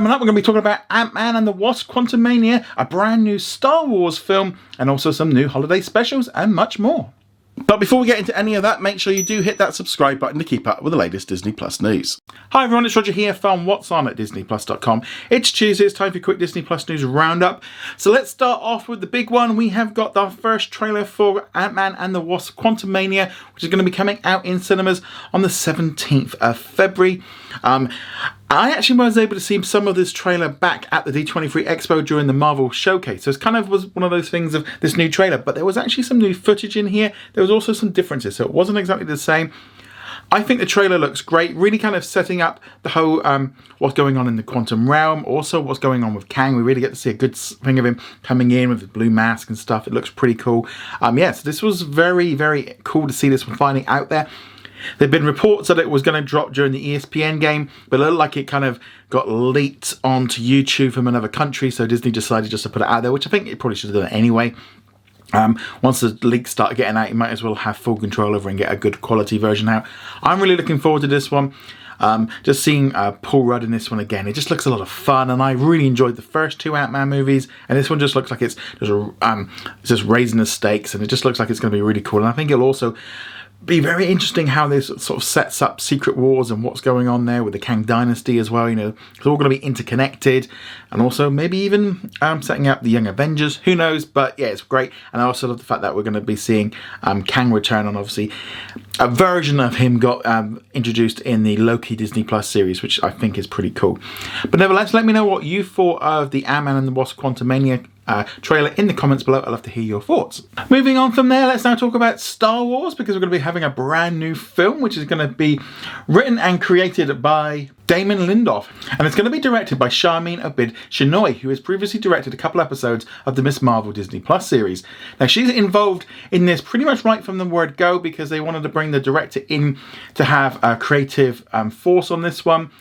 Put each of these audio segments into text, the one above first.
Coming up, we're going to be talking about Ant-Man and the Wasp: Quantumania, a brand new Star Wars film, and also some new holiday specials and much more. But before we get into any of that, make sure you do hit that subscribe button to keep up with the latest Disney Plus news. Hi everyone, it's Roger here from What's On at disneyplus.com. It's Tuesday, it's time for a quick Disney Plus news roundup. So let's start off with the big one. We have got the first trailer for Ant-Man and the Wasp: Quantumania, which is going to be coming out in cinemas on the 17th of February. I actually was able to see some of this trailer back at the D23 Expo during the Marvel Showcase. So it kind of was one of those things of this new trailer, but there was actually some new footage in here. There was also some differences, so it wasn't exactly the same. I think the trailer looks great, really kind of setting up the whole what's going on in the quantum realm, also what's going on with Kang. We really get to see a good thing of him coming in with his blue mask and stuff. It looks pretty cool. So this was very, very cool to see this one finally out there. There have been reports that it was going to drop during the ESPN game, but it looked like it kind of got leaked onto YouTube from another country, so Disney decided just to put it out there, which I think it probably should have done anyway. Once the leaks start getting out, you might as well have full control over and get a good quality version out. I'm really looking forward to this one. Just seeing Paul Rudd in this one again, it just looks a lot of fun, and I really enjoyed the first two Ant-Man movies, and this one just looks like it's just raising the stakes, and it just looks like it's going to be really cool. And I think it'll also be very interesting how this sort of sets up Secret Wars and what's going on there with the Kang Dynasty as well. You know, it's all going to be interconnected, and also maybe even setting up the Young Avengers. Who knows? But yeah, it's great. And I also love the fact that we're going to be seeing Kang return on, obviously, a version of him got introduced in the Loki Disney Plus series, which I think is pretty cool. But nevertheless, let me know what you thought of the Ant-Man and the Wasp: Quantumania trailer in the comments below. I'd love to hear your thoughts. Moving on from there, let's now talk about Star Wars, because we're going to be having a brand new film which is going to be written and created by Damon Lindelof, and it's going to be directed by Sharmeen Obaid-Chinoy, who has previously directed a couple episodes of the Miss Marvel Disney Plus series. Now, she's involved in this pretty much right from the word go, because they wanted to bring the director in to have a creative force on this one.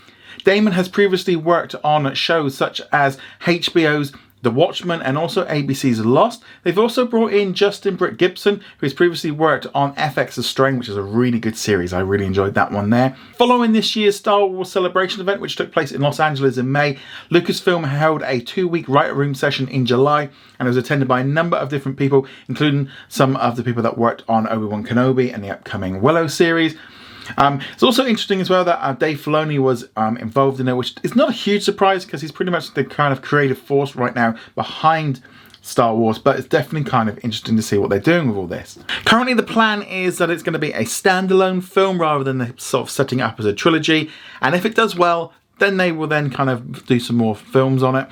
Damon has previously worked on shows such as HBO's The Watchmen and also ABC's Lost. They've also brought in Justin Britt Gibson, who's previously worked on FX's Strain, which is a really good series. I really enjoyed that one there. Following this year's Star Wars Celebration event, which took place in Los Angeles in May, Lucasfilm held a 2-week writer room session in July, and it was attended by a number of different people, including some of the people that worked on Obi-Wan Kenobi and the upcoming Willow series. It's also interesting as well that Dave Filoni was involved in it, which is not a huge surprise because he's pretty much the kind of creative force right now behind Star Wars, but it's definitely kind of interesting to see what they're doing with all this. Currently, the plan is that it's going to be a standalone film rather than the sort of setting it up as a trilogy, and if it does well, then they will then kind of do some more films on it.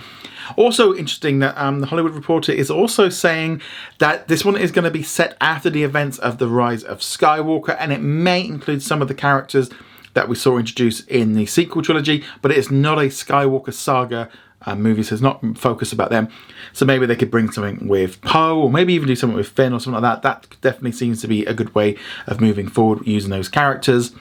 Also interesting that the Hollywood Reporter is also saying that this one is going to be set after the events of The Rise of Skywalker, and it may include some of the characters that we saw introduced in the sequel trilogy, but it is not a Skywalker saga movie, so it's not focused about them. So maybe they could bring something with Poe, or maybe even do something with Finn or something like that. That definitely seems to be a good way of moving forward using those characters.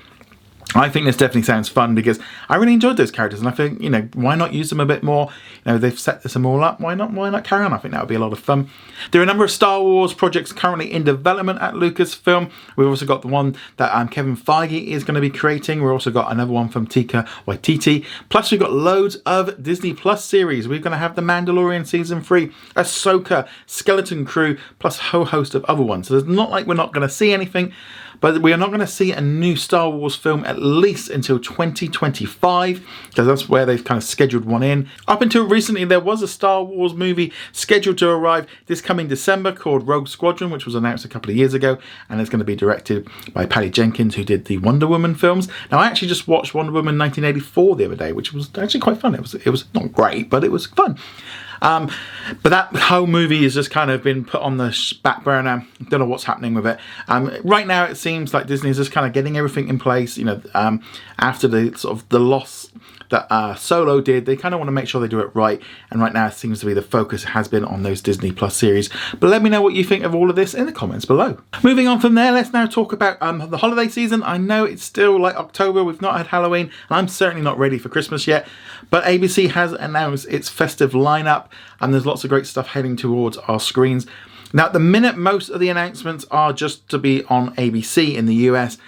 I think this definitely sounds fun because I really enjoyed those characters, and I think, you know, why not use them a bit more? You know, they've set this all up. Why not carry on? I think that would be a lot of fun. There are a number of Star Wars projects currently in development at Lucasfilm. We've also got the one that Kevin Feige is going to be creating. We've also got another one from Taika Waititi. Plus, we've got loads of Disney Plus series. We're going to have The Mandalorian Season 3, Ahsoka, Skeleton Crew, plus a whole host of other ones. So it's not like we're not going to see anything, but we are not going to see a new Star Wars film at least until 2025, because that's where they've kind of scheduled one in. Up until recently, there was a Star Wars movie scheduled to arrive this coming December called Rogue Squadron, which was announced a couple of years ago, and it's going to be directed by Patty Jenkins, who did the Wonder Woman films. Now, I actually just watched Wonder Woman 1984 the other day, which was actually quite fun. It was not great, but it was fun. But that whole movie has just kind of been put on the back burner. Don't know what's happening with it. Right now, it seems like Disney is just kind of getting everything in place. You know, after the sort of the loss that Solo did, they kind of want to make sure they do it right. And right now, it seems to be the focus has been on those Disney Plus series. But let me know what you think of all of this in the comments below. Moving on from there, let's now talk about the holiday season. I know it's still like October. We've not had Halloween, and I'm certainly not ready for Christmas yet. But ABC has announced its festive lineup, and there's lots of great stuff heading towards our screens. Now, at the minute, most of the announcements are just to be on ABC in the US.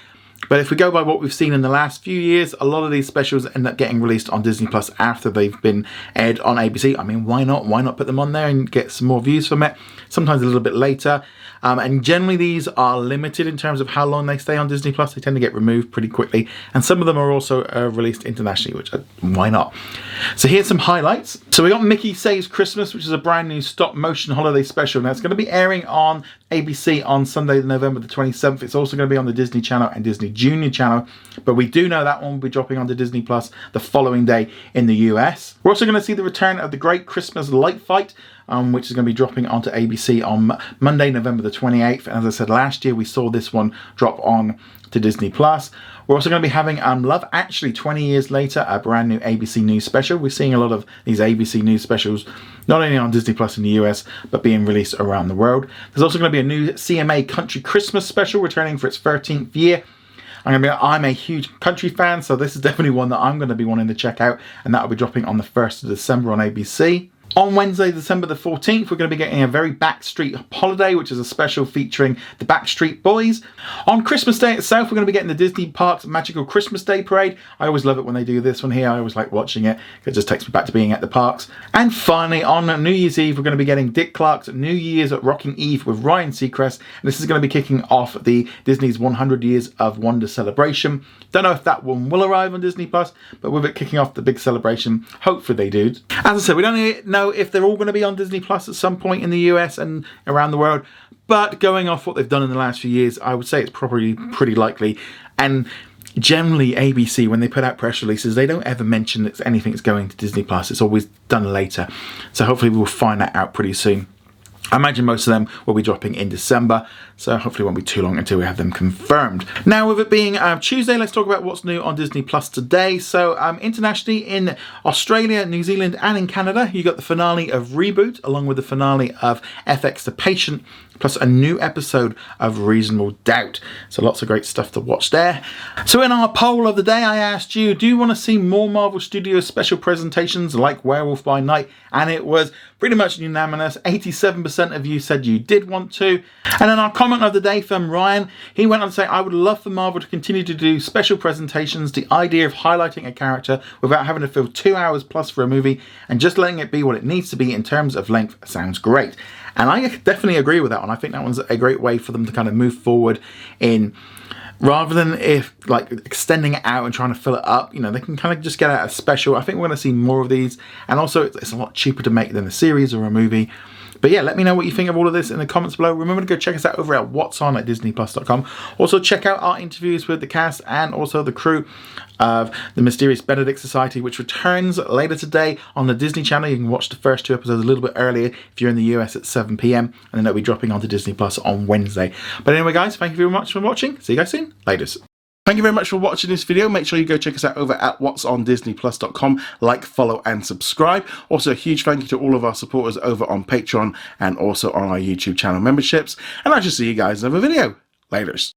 But if we go by what we've seen in the last few years, a lot of these specials end up getting released on Disney Plus after they've been aired on ABC. I mean, why not? Why not put them on there and get some more views from it? Sometimes a little bit later. And generally these are limited in terms of how long they stay on Disney Plus. They tend to get removed pretty quickly. And some of them are also released internationally, which why not? So here's some highlights. So we got Mickey Saves Christmas, which is a brand new stop motion holiday special. Now it's going to be airing on ABC on Sunday, November the 27th. It's also going to be on the Disney Channel and Disney Junior Channel. But we do know that one will be dropping onto Disney Plus the following day in the US. We're also going to see the return of the Great Christmas Light Fight, which is going to be dropping onto ABC on Monday, November the 28th. And as I said, last year we saw this one drop on to Disney Plus. We're also going to be having Love Actually 20 years later, a brand new ABC News special. We're seeing a lot of these ABC News specials, not only on Disney Plus in the US, but being released around the world. There's also going to be a new CMA Country Christmas special returning for its 13th year. I'm a huge country fan, so this is definitely one that I'm going to be wanting to check out, and that will be dropping on the 1st of December on ABC. On Wednesday, December the 14th, we're going to be getting a very Backstreet holiday, which is a special featuring the Backstreet Boys. On Christmas Day itself, we're going to be getting the Disney Parks Magical Christmas Day Parade. I always love it when they do this one here. I always like watching it. It just takes me back to being at the parks. And finally, on New Year's Eve, we're going to be getting Dick Clark's New Year's at Rocking Eve with Ryan Seacrest. And this is going to be kicking off the Disney's 100 Years of Wonder celebration. Don't know if that one will arrive on Disney Plus, but with it kicking off the big celebration, hopefully they do. As I said, we don't know if they're all going to be on Disney Plus at some point in the US and around the world, but going off what they've done in the last few years, I would say it's probably pretty likely. And generally ABC, when they put out press releases, they don't ever mention that anything's going to Disney Plus. It's always done later. So hopefully we'll find that out pretty soon. I imagine most of them will be dropping in December, so hopefully it won't be too long until we have them confirmed. Now, with it being Tuesday, let's talk about what's new on Disney Plus today. So internationally, in Australia, New Zealand and in Canada, you got the finale of Reboot, along with the finale of FX The Patient, plus a new episode of Reasonable Doubt. So lots of great stuff to watch there. So in our poll of the day, I asked you, do you want to see more Marvel Studios special presentations like Werewolf by Night? And it was pretty much unanimous. 87% of you said you did want to. And then our comment of the day from Ryan, he went on to say, I would love for Marvel to continue to do special presentations. The idea of highlighting a character without having to fill 2 hours plus for a movie and just letting it be what it needs to be in terms of length sounds great. And I definitely agree with that one. I think that one's a great way for them to kind of move forward in, rather than extending it out and trying to fill it up, you know, they can kind of just get out a special. I think we're going to see more of these. And also it's a lot cheaper to make than a series or a movie. But yeah, let me know what you think of all of this in the comments below. Remember to go check us out over at What's On at disneyplus.com. Also check out our interviews with the cast and also the crew of the Mysterious Benedict Society, which returns later today on the Disney Channel. You can watch the first 2 episodes a little bit earlier if you're in the US at 7 PM, and then they'll be dropping onto Disney Plus on Wednesday. But anyway, guys, thank you very much for watching. See you guys soon. Laters. Thank you very much for watching this video. Make sure you go check us out over at whatsondisneyplus.com. Like, follow and subscribe. Also a huge thank you to all of our supporters over on Patreon and also on our YouTube channel memberships. And I shall see you guys in another video. Laters.